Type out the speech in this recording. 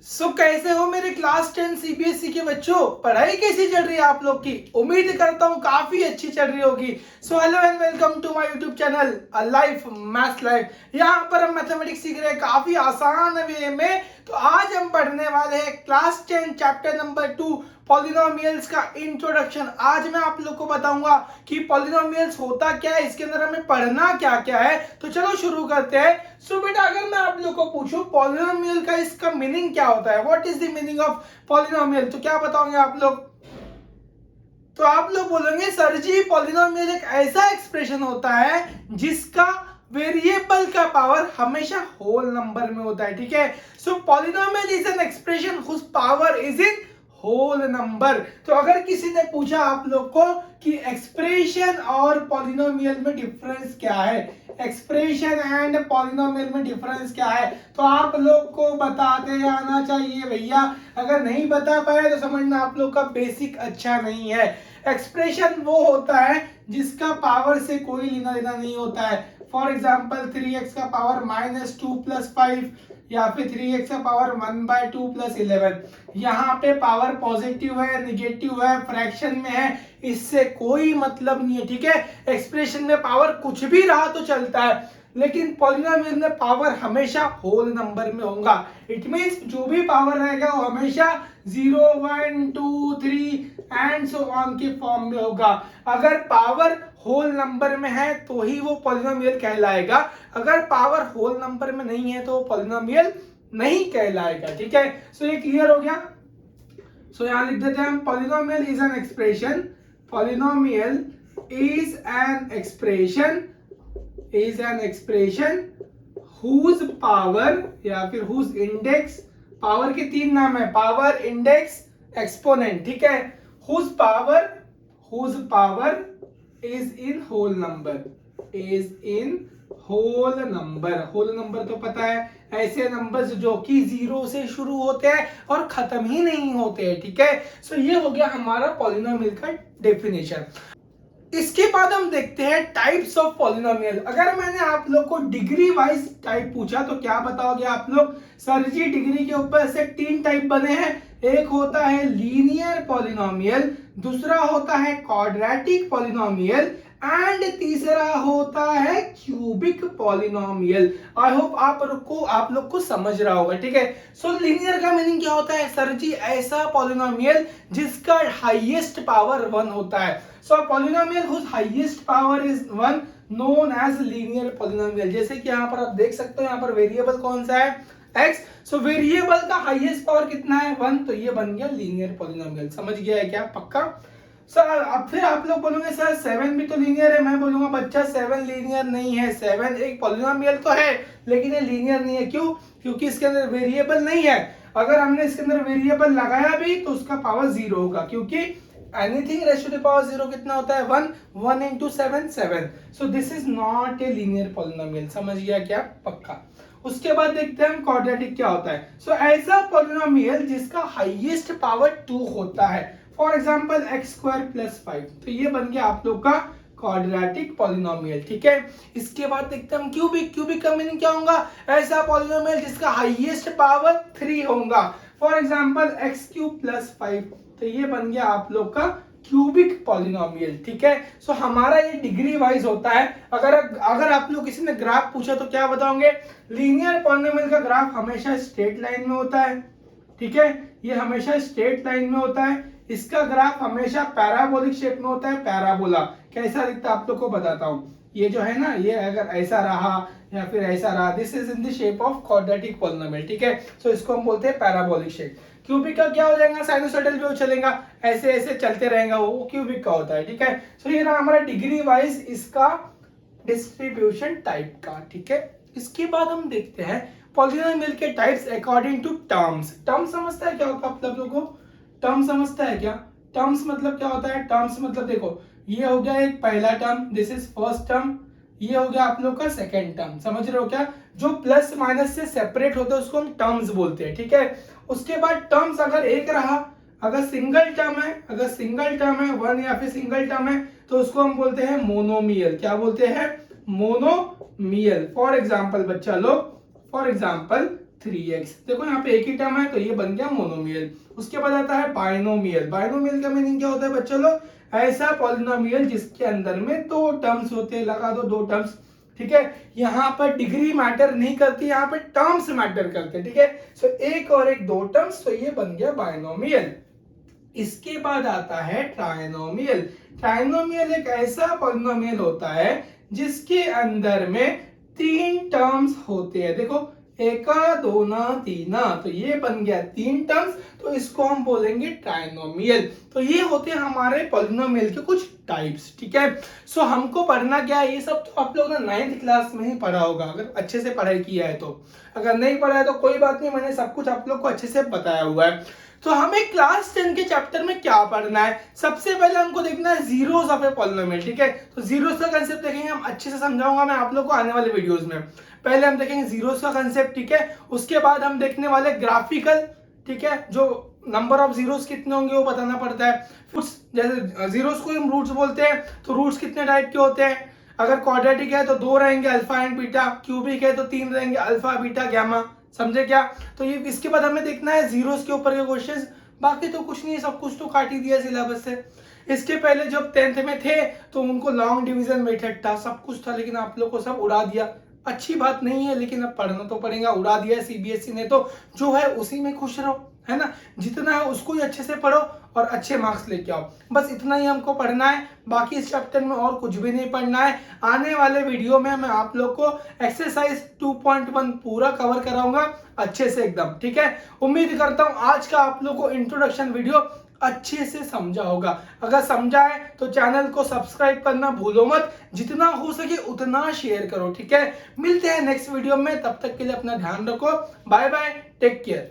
कैसे हो मेरे क्लास 10 सीबीएसई के बच्चों। पढ़ाई कैसी चल रही है आप लोग की। उम्मीद करता हूँ काफी अच्छी चल रही होगी। So hello and welcome to my YouTube channel life maths life. यहाँ पर हम मैथमेटिक्स सीख रहे हैं काफी आसान वे में। तो आज हम पढ़ने वाले हैं क्लास 10 चैप्टर नंबर 2 पॉलिनोमियल्स का इंट्रोडक्शन। आज मैं आप लोग को बताऊंगा कि पॉलिनोमियल्स होता क्या है, इसके अंदर हमें पढ़ना क्या क्या है। तो चलो शुरू करते हैं। सो बेटा अगर मैं आप लोग को पूछूं पॉलिनोमियल का इसका मीनिंग क्या होता है, what is the meaning of polynomial, तो क्या बताओगे आप लोग। तो आप लोग बोलेंगे सर जी पॉलिनोमियल एक ऐसा एक्सप्रेशन होता है जिसका वेरिएबल का पावर हमेशा होल नंबर में होता है। ठीक है, so polynomial is an expression whose power is in whole number. तो अगर किसी ने पूछा आप लोग को कि एक्सप्रेशन और पॉलिनोमियल में डिफरेंस क्या है, एक्सप्रेशन एंड पॉलिनोमियल में डिफरेंस क्या है, तो आप लोग को बताते आना चाहिए भैया। अगर नहीं बता पाए तो समझना आप लोग का बेसिक अच्छा नहीं है। एक्सप्रेशन वो होता है जिसका पावर से कोई लेना देना नहीं होता है। फॉर एग्जाम्पल 3x का पावर -2 + 5 या फिर 3x का पावर 1/2 + 11। यहाँ पे पावर पॉजिटिव है, निगेटिव है, फ्रैक्शन में है, इससे कोई मतलब नहीं है। ठीक है, एक्सप्रेशन में पावर कुछ भी रहा तो चलता है, लेकिन पॉलिनोमियल में पावर हमेशा होल नंबर में होगा। इट मींस जो भी पावर रहेगा वो हमेशा 0 1 2 3 एंड सो ऑन के फॉर्म में होगा। अगर पावर होल नंबर में है तो ही वो पॉलिनोमियल कहलाएगा, अगर पावर होल नंबर में नहीं है तो वो पॉलिनोमियल नहीं कहलाएगा। ठीक है, सो ये क्लियर हो गया। सो यहां लिख देते हैं हम polynomial is an expression, polynomial is an expression whose power या फिर whose इंडेक्स, पावर के तीन नाम है, पावर, इंडेक्स, एक्सपोनेंट। ठीक है, whose power is in whole number, whole number तो पता है ऐसे नंबर्स जो कि 0 से शुरू होते हैं और खत्म ही नहीं होते हैं। ठीक है, सो ये हो गया हमारा पॉलिनोमियल का डेफिनेशन। इसके बाद हम देखते हैं टाइप्स ऑफ पॉलिनोमियल। अगर मैंने आप लोग को डिग्री वाइज टाइप पूछा तो क्या बताओगे आप लोग। सर जी डिग्री के ऊपर से 3 टाइप बने हैं। एक होता है लीनियर पॉलिनोमियल, दूसरा होता है क्वाड्रेटिक पॉलिनोमियल एंड तीसरा होता है क्यूबिक पॉलिनोमियल। आई होप आप लोग को समझ रहा होगा। ठीक है, सो लीनियर का मीनिंग क्या होता है। सर जी ऐसा पॉलिनोमियल जिसका हाईएस्ट पावर 1 होता है। So a polynomial whose highest power is 1 known as linear polynomial। जैसे कि यहाँ पर आप देख सकते हो, यहाँ पर वेरिएबल कौन सा है, x। सो वेरिएबल का हाईएस्ट पावर कितना है, 1, तो ये बन गया लीनियर पॉलिनोमियल। समझ गया है क्या, पक्का। सर अब फिर आप लोग बोलोगे सर 7 भी तो लीनियर है। मैं बोलूंगा बच्चा 7 लीनियर नहीं है। 7 एक पॉलिनोमियल तो है लेकिन ये लीनियर नहीं है। क्यों? क्योंकि इसके अंदर वेरिएबल नहीं है। अगर हमने इसके अंदर वेरिएबल लगाया भी तो उसका पावर 0 होगा, क्योंकि anything raised to the power 0 कितना होता है, 1, 1 into 7 7। so this is not a linear polynomial। समझ गया क्या, पक्का। उसके बाद देखते हैं हम क्वाड्रेटिक क्या होता है। सो ऐसा पॉलिनोमियल जिसका हाईएस्ट पावर 2 होता है। फॉर एग्जांपल x² + 5, तो ये बन गया आप लोग का क्वाड्रेटिक पॉलिनोमियल। ठीक है, इसके बाद देखते हैं हम क्यूबिक। क्यूबिक का मीनिंग क्या होगा, ऐसा पॉलिनोमियल जिसका हाईएस्ट पावर 3 होगा। फॉर एग्जांपल x³ + 5, तो ये बन गया आप लोग का क्यूबिक पॉलिनोमियल। ठीक है, सो हमारा ये डिग्री वाइज होता है। अगर आप लोग किसी ने ग्राफ पूछा तो क्या बताओगे, लीनियर पॉलिनोमियल का ग्राफ हमेशा स्ट्रेट लाइन में होता है। ठीक है, ये हमेशा स्ट्रेट लाइन में होता है। इसका ग्राफ हमेशा पैराबोलिक शेप में होता है, पैराबोला। कैसा दिखता है आप लोग को बताता हूं। ये जो है ना, ये अगर ऐसा रहा या फिर ऐसा रहा, this is in the shape of quadratic polynomial. ठीक है, सो इसको हम बोलते हैं पैराबोलिक शेप। क्यूबिक का क्या हो जाएगा, साइनोसॉइडल भी चलेगा, ऐसे ऐसे चलते रहेगा, वो क्यूबिक का होता है। ठीक है, सो ये रहा हमारा डिग्री वाइज इसका डिस्ट्रीब्यूशन टाइप का। ठीक है, इसके बाद हम देखते हैं पॉलिनोमियल के types according to terms. Term समझता है क्या होता है आप लोगों को, टर्म समझता है क्या। टर्म्स मतलब क्या होता है, टर्म्स मतलब देखो ये हो गया एक पहला term, this is first term. ये हो गया आप लोग का सेकंड टर्म। समझ रहे हो क्या, जो प्लस माइनस से सेपरेट होता है उसको हम टर्म्स बोलते हैं। ठीक है, उसके बाद टर्म्स अगर एक रहा, अगर सिंगल टर्म है 1 या फिर सिंगल टर्म है, तो उसको हम बोलते हैं मोनोमियल। क्या बोलते हैं, मोनोमियल। फॉर एग्जाम्पल बच्चा लोग, फॉर एग्जाम्पल 3x। देखो यहाँ पे एक ही टर्म है तो ये बन गया मोनोमियल। उसके बाद आता है बाइनोमियल। बाइनोमियल का मीनिंग क्या होता है बच्चों लोग? ऐसा पॉलिनोमियल जिसके अंदर में दो टर्म्स होते हैं, लगा दो दो टर्म्स, ठीक है। यहाँ पर डिग्री मैटर नहीं करती, यहाँ पे टर्म्स मैटर करते हैं, ठीक है। सो एक और एक दो टर्म्स, तो ये बन गया बाइनोमियल। इसके बाद आता है ट्राइनोमियल। ट्राइनोमियल एक ऐसा पॉलिनोमियल होता है जिसके अंदर में तीन टर्म्स होते हैं। देखो एका दोना तीना, तो ये बन गया तीन टर्म्स, तो इसको हम बोलेंगे ट्राइनोमियल। तो ये होते हैं हमारे पॉलिनोमियल के कुछ टाइप्स, ठीक है। सो हमको पढ़ना क्या है, ये सब तो आप लोग ना 9th क्लास में ही पढ़ा होगा अगर अच्छे से पढ़ाई किया है तो। अगर नहीं पढ़ा है तो कोई बात नहीं, मैंने सब कुछ आप लोग को अच्छे से बताया हुआ है। तो हमें क्लास 10 के चैप्टर में क्या पढ़ना है? सबसे पहले हमको देखना है जीरोस ऑफ ए पॉलिनोमियल, ठीक है। तो जीरोस का कांसेप्ट देखेंगे, हम अच्छे से समझाऊंगा मैं आप लोग को आने वाले वीडियोस में। पहले हम देखेंगे जीरोस का कांसेप्ट, ठीक है। उसके बाद हम देखने वाले ग्राफिकल, ठीक है, जो नंबर ऑफ जीरोस कितने होंगे वो बताना पड़ता है। जैसे जीरोस को हम रूट्स बोलते हैं, तो रूट्स कितने टाइप के होते हैं? अगर क्वाड्रेटिक है तो 2 रहेंगे, अल्फा एंड बीटा। क्यूबिक है तो 3 रहेंगे, अल्फा बीटा गामा। समझे क्या? तो ये इसके बाद हमें देखना है जीरोस के ऊपर के क्वेश्चंस। बाकी तो कुछ नहीं है, सब कुछ तो काट ही दिया सिलेबस से। इसके पहले जब 10th में थे तो उनको लॉन्ग डिवीजन मेथड था, सब कुछ था, लेकिन आप लोग को सब उड़ा दिया। अच्छी बात नहीं है, लेकिन अब पढ़ना तो पड़ेगा। उड़ा दिया सीबीएसई ने, तो जो है उसी में खुश रहो, है ना। जितना है उसको ही अच्छे से पढ़ो और अच्छे मार्क्स लेके आओ, बस इतना ही हमको पढ़ना है। बाकी इस चैप्टर में और कुछ भी नहीं पढ़ना है। आने वाले वीडियो में मैं आप लोग को एक्सरसाइज 2.1 पूरा कवर कराऊंगा अच्छे से एकदम, ठीक है। उम्मीद करता हूं आज का आप लोग को इंट्रोडक्शन वीडियो अच्छे से समझा होगा। अगर समझा है तो चैनल को सब्सक्राइब करना भूलो मत, जितना हो सके उतना शेयर करो, ठीक है। मिलते हैं नेक्स्ट वीडियो में, तब तक के लिए अपना ध्यान रखो। Bye bye, take care.